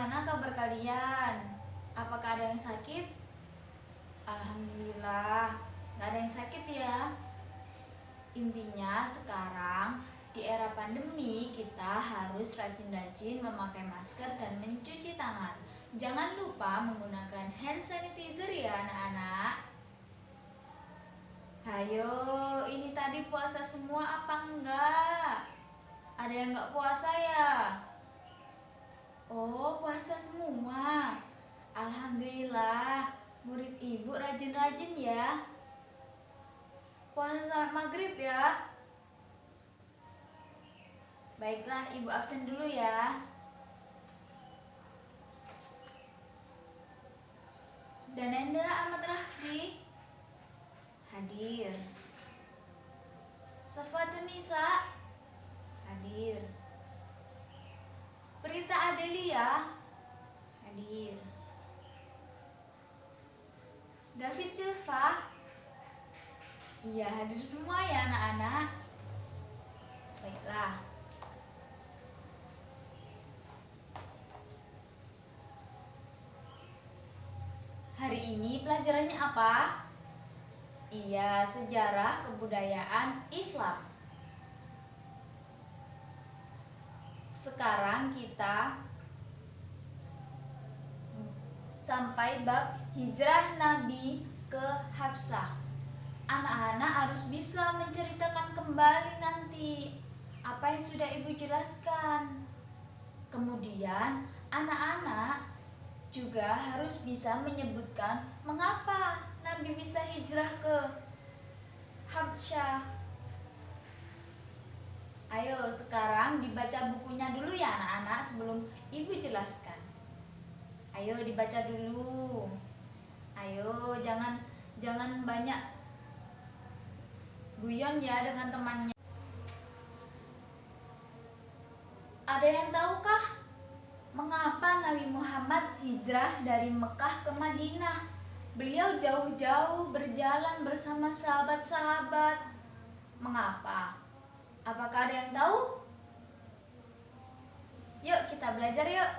Bagaimana kabar kalian? Apakah ada yang sakit? Alhamdulillah, nggak ada yang sakit ya. Intinya sekarang di era pandemi kita harus rajin-rajin memakai masker dan mencuci tangan. Jangan lupa menggunakan hand sanitizer ya anak-anak. Hayo, ini tadi puasa semua apa enggak? Ada yang enggak puasa ya? Oh, puasa semua. Alhamdulillah, murid ibu rajin-rajin ya. Puasa sampai maghrib ya. Baiklah, ibu absen dulu ya. Danendra Ahmad Rahdi hadir. Safatun Nisa hadir. Prita Adelia hadir. David Silva, iya hadir semua ya anak-anak. Baiklah. Hari ini pelajarannya apa? Iya, sejarah kebudayaan Islam. Sekarang kita sampai bab hijrah Nabi ke Habsah. Anak-anak harus bisa menceritakan kembali nanti apa yang sudah ibu jelaskan. Kemudian anak-anak juga harus bisa menyebutkan mengapa Nabi bisa hijrah ke Habsyah. Ayo sekarang dibaca bukunya dulu ya anak-anak sebelum ibu jelaskan. Ayo dibaca dulu. Ayo jangan banyak guyon ya dengan temannya. Ada yang tahukah mengapa Nabi Muhammad hijrah dari Mekah ke Madinah? Beliau jauh-jauh berjalan bersama sahabat-sahabat. Mengapa? Apakah ada yang tahu? Yuk kita belajar yuk.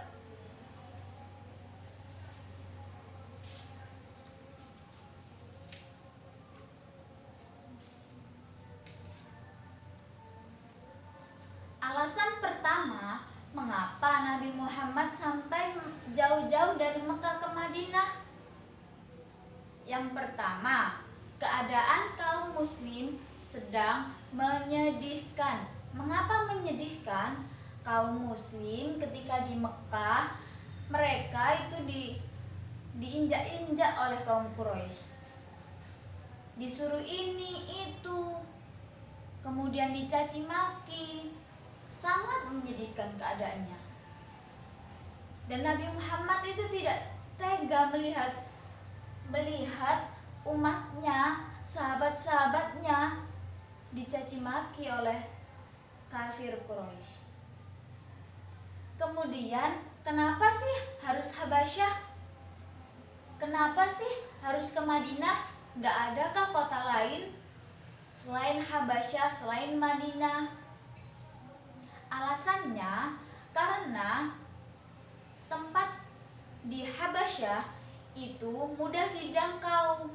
Alasan pertama, mengapa Nabi Muhammad sampai jauh-jauh dari Mekah ke Madinah? Yang pertama, keadaan kaum muslim sedang menyedihkan. Mengapa menyedihkan? Kaum muslim ketika di Mekah, mereka itu diinjak-injak oleh kaum Quraisy. Disuruh ini itu, kemudian dicaci maki. Sangat menyedihkan keadaannya. Dan Nabi Muhammad itu tidak tega melihat umatnya, sahabat-sahabatnya dicaci maki oleh kafir Quraisy. Kemudian, kenapa sih harus Habasyah? Kenapa sih harus ke Madinah? Gak adakah kota lain selain Habasyah, selain Madinah? Alasannya karena tempat di Habasyah itu mudah dijangkau.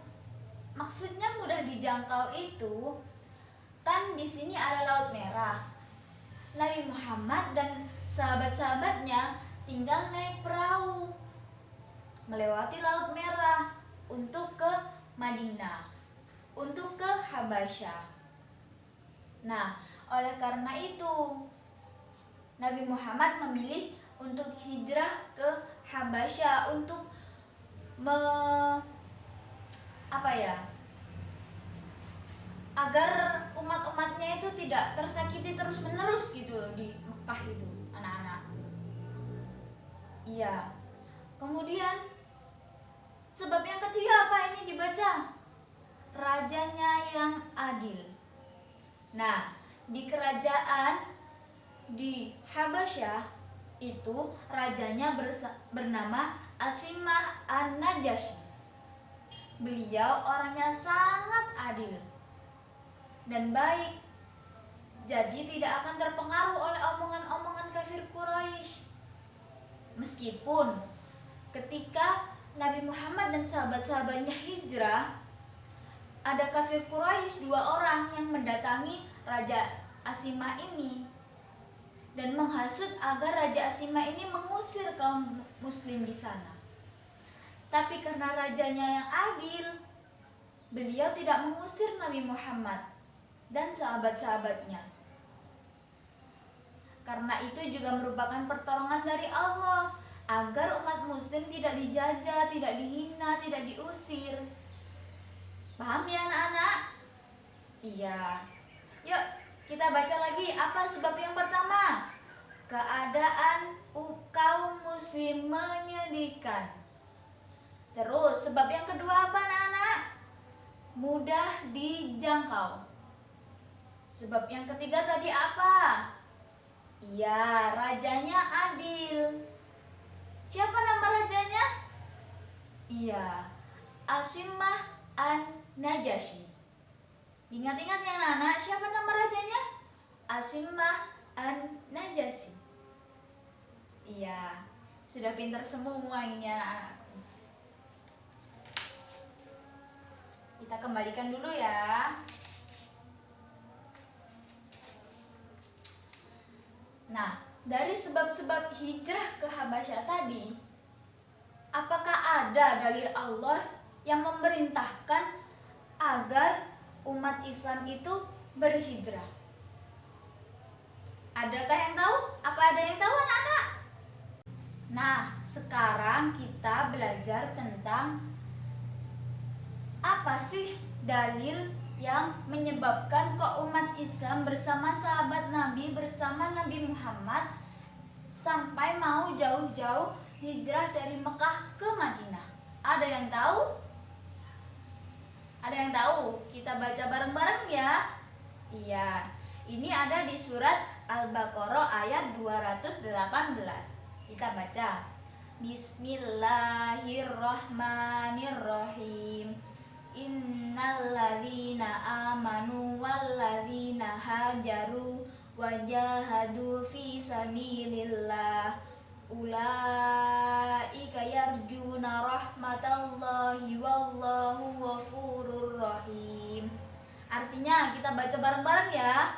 Maksudnya mudah dijangkau itu kan di sini ada Laut Merah. Nabi Muhammad dan sahabat-sahabatnya tinggal naik perahu melewati Laut Merah untuk ke Madinah, untuk ke Habasyah. Nah, oleh karena itu Nabi Muhammad memilih untuk hijrah ke Habasyah untuk agar umat-umatnya itu tidak tersakiti terus-menerus gitu di Mekah itu, anak-anak. Iya. Kemudian sebab yang ketiga apa ini dibaca? Rajanya yang adil. Nah, di kerajaan di Habasyah itu rajanya bernama Asimah An-Najasyi. Beliau orangnya sangat adil dan baik, jadi tidak akan terpengaruh oleh omongan-omongan kafir Quraisy. Meskipun ketika Nabi Muhammad dan sahabat-sahabatnya hijrah, ada kafir Quraisy 2 orang yang mendatangi Raja Asimah ini dan menghasut agar Raja Asimah ini mengusir kaum muslim di sana. Tapi karena rajanya yang adil, beliau tidak mengusir Nabi Muhammad dan sahabat-sahabatnya. Karena itu juga merupakan pertolongan dari Allah agar umat muslim tidak dijajah, tidak dihina, tidak diusir. Paham ya anak-anak? Iya. Yuk kita baca lagi, apa sebab yang pertama? Keadaan kaum muslim menyedihkan. Terus sebab yang kedua apa anak-anak? Mudah dijangkau. Sebab yang ketiga tadi apa? Iya, rajanya adil. Siapa nama rajanya? Iya, Asimah an-Najasyi. Ingat-ingat ya anak-anak, siapa nama rajanya? Asimah an-Najasyi. Iya, sudah pintar semua ini anak-anakku. Kita kembalikan dulu ya. Nah, dari sebab-sebab hijrah ke Habasyah tadi, apakah ada dalil Allah yang memerintahkan agar umat Islam itu berhijrah? Adakah yang tahu? Apa ada yang tahu anak-anak? Nah, sekarang kita belajar tentang apa sih dalil yang menyebabkan kok umat Islam bersama sahabat Nabi, bersama Nabi Muhammad sampai mau jauh-jauh hijrah dari Mekah ke Madinah. Ada yang tahu? Ada yang tahu? Kita baca bareng-bareng ya. Iya, ini ada di surat Al-Baqarah ayat 218. Kita baca. Bismillahirrahmanirrahim. Innalladzina amanu walladzina hajaru wajahadu fi sabilillah ulaika yarjuna rahmatallahi wallahu ghafurur rahim. Artinya kita baca bareng-bareng ya.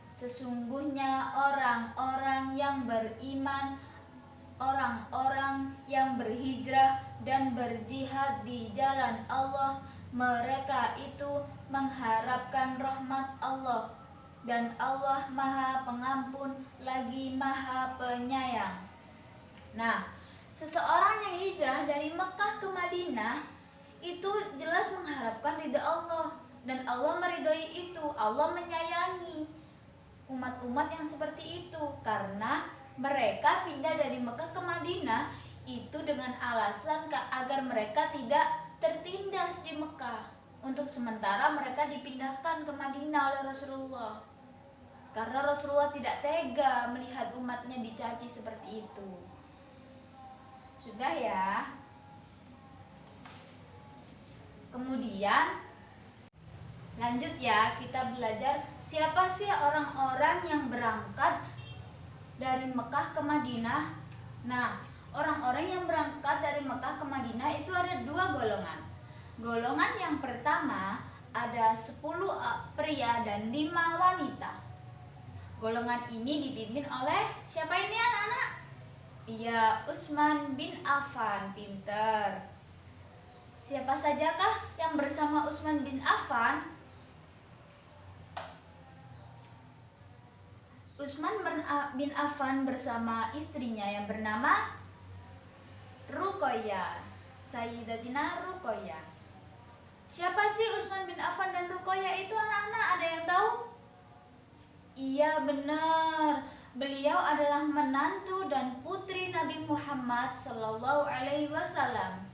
Sesungguhnya orang-orang yang beriman, orang-orang yang berhijrah dan berjihad di jalan Allah, mereka itu mengharapkan rahmat Allah, dan Allah Maha Pengampun lagi Maha Penyayang. Nah, seseorang yang hijrah dari Mekah ke Madinah itu jelas mengharapkan ridha Allah, dan Allah meridhoi itu. Allah menyayangi umat-umat yang seperti itu karena mereka pindah dari Mekah ke Madinah itu dengan alasan agar mereka tidak tertindas di Mekah. Untuk sementara mereka dipindahkan ke Madinah oleh Rasulullah karena Rasulullah tidak tega melihat umatnya dicaci seperti itu. Sudah ya. Kemudian lanjut ya, kita belajar siapa sih orang-orang yang berangkat dari Mekah ke Madinah. Nah, orang-orang yang berangkat dari Mekah ke Madinah itu ada 2 golongan. Golongan yang pertama ada 10 pria dan 5 wanita. Golongan ini dipimpin oleh siapa ini anak-anak? Iya, Utsman bin Affan. Pinter. Siapa sajakah yang bersama Utsman bin Affan? Utsman bin Affan bersama istrinya yang bernama Ruqayyah, Sayyidatina Ruqayyah. Siapa sih Utsman bin Affan dan Ruqayyah itu anak-anak? Ada yang tahu? Iya benar, beliau adalah menantu dan putri Nabi Muhammad Sallallahu Alaihi Wasallam.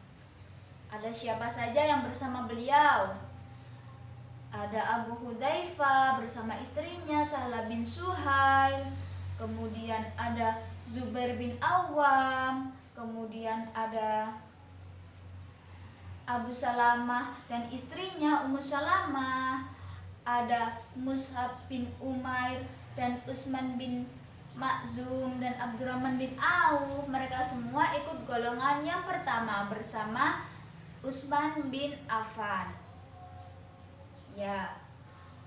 Ada siapa saja yang bersama beliau? Ada Abu Hudzaifah bersama istrinya Sahlah bin Suhail, kemudian ada Zubair bin Awam, kemudian ada Abu Salamah dan istrinya Ummu Salamah, ada Mus'ab bin Umair dan Utsman bin Makhzum dan Abdurrahman bin Auf, mereka semua ikut golongan yang pertama bersama Utsman bin Affan. Ya.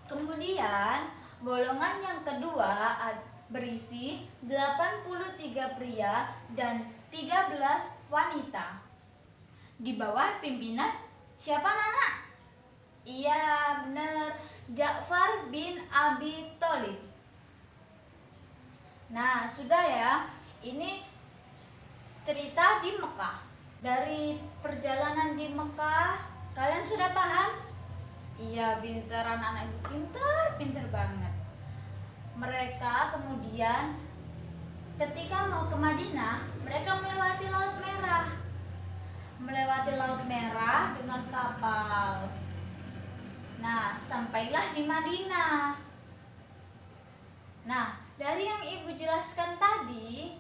Kemudian golongan yang kedua berisi 83 pria dan 13 wanita. Di bawah pimpinan siapa, Nana? Iya, benar. Ja'far bin Abi Thalib. Nah, sudah ya. Ini cerita di Mekah. Dari perjalanan di Mekah, kalian sudah paham? Iya, pinter, anak-anak ibu pinter banget. Mereka kemudian ketika mau ke Madinah, mereka melewati Laut Merah. Melewati Laut Merah dengan kapal. Nah, sampailah di Madinah. Nah, dari yang ibu jelaskan tadi,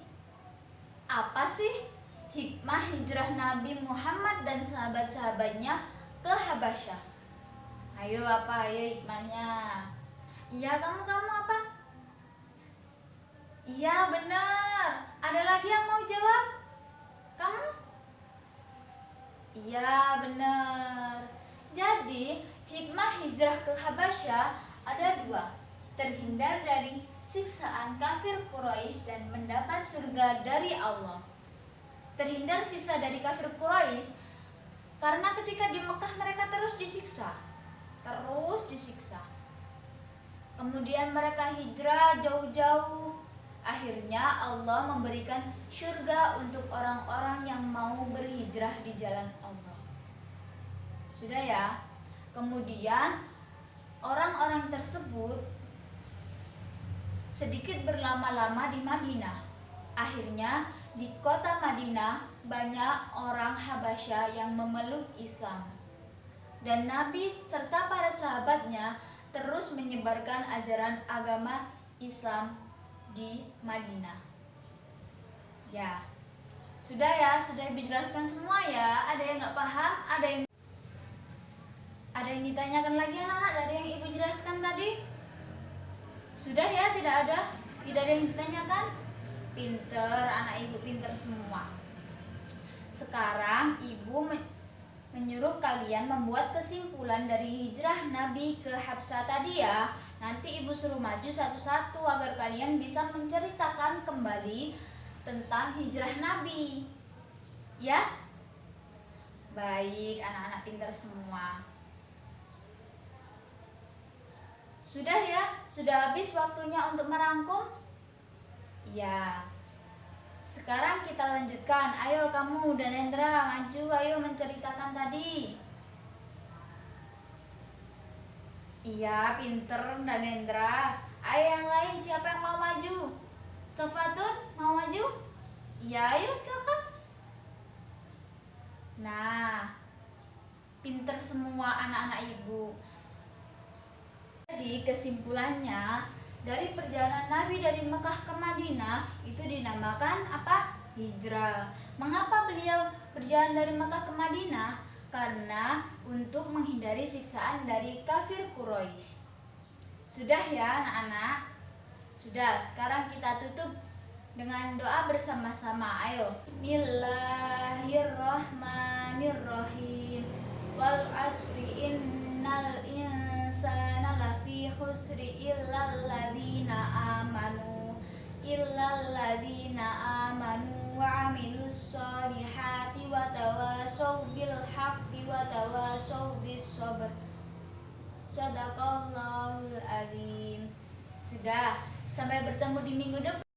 apa sih hikmah hijrah Nabi Muhammad dan sahabat-sahabatnya ke Habasyah? Ayo, apa ya hikmahnya? Iya, kamu apa? Iya, bener. Ada lagi yang mau jawab? Kamu? Iya, bener. Jadi, hikmah hijrah ke Habasyah ada dua. Terhindar dari siksaan kafir Quraisy dan mendapat surga dari Allah. Terhindar siksa dari kafir Quraisy karena ketika di Mekah mereka terus disiksa. Kemudian mereka hijrah jauh-jauh. Akhirnya Allah memberikan surga untuk orang-orang yang mau berhijrah di jalan Allah. Sudah ya. Kemudian orang-orang tersebut sedikit berlama-lama di Madinah. Akhirnya di kota Madinah banyak orang Habasyah yang memeluk Islam. Dan Nabi serta para sahabatnya terus menyebarkan ajaran agama Islam di Madinah. Ya, sudah dijelaskan semua ya. Ada yang nggak paham? Ada yang ditanyakan lagi anak-anak dari yang ibu jelaskan tadi? Sudah ya, tidak ada yang ditanyakan? Pinter, anak ibu pinter semua. Sekarang ibu menyuruh kalian membuat kesimpulan dari hijrah Nabi ke Habsah tadi ya. Nanti ibu suruh maju satu-satu agar kalian bisa menceritakan kembali tentang hijrah Nabi. Ya? Baik, anak-anak pintar semua. Sudah ya? Sudah habis waktunya untuk merangkum? Ya. Sekarang kita lanjutkan. Ayo kamu dan Hendra maju, ayo menceritakan tadi. Iya, pinter dan Hendra. Ayo yang lain, siapa yang mau maju? Sofatun mau maju? Iya, ayo silakan. Nah, pinter semua anak-anak ibu. Jadi kesimpulannya, dari perjalanan Nabi dari Mekah ke Madinah itu dinamakan apa? Hijrah. Mengapa beliau berjalan dari Mekah ke Madinah? Karena untuk menghindari siksaan dari kafir Quraisy. Sudah ya anak-anak? Sudah, sekarang kita tutup dengan doa bersama-sama. Ayo. Bismillahirrahmanirrahim. Wal asri innal insana lafi khusri illal ladzina amanu wa amilus solihati wa tawasaw bil haqqi wa tawasaw bis sabr. Shadaqallahul azim. Sudah, sampai bertemu di minggu depan.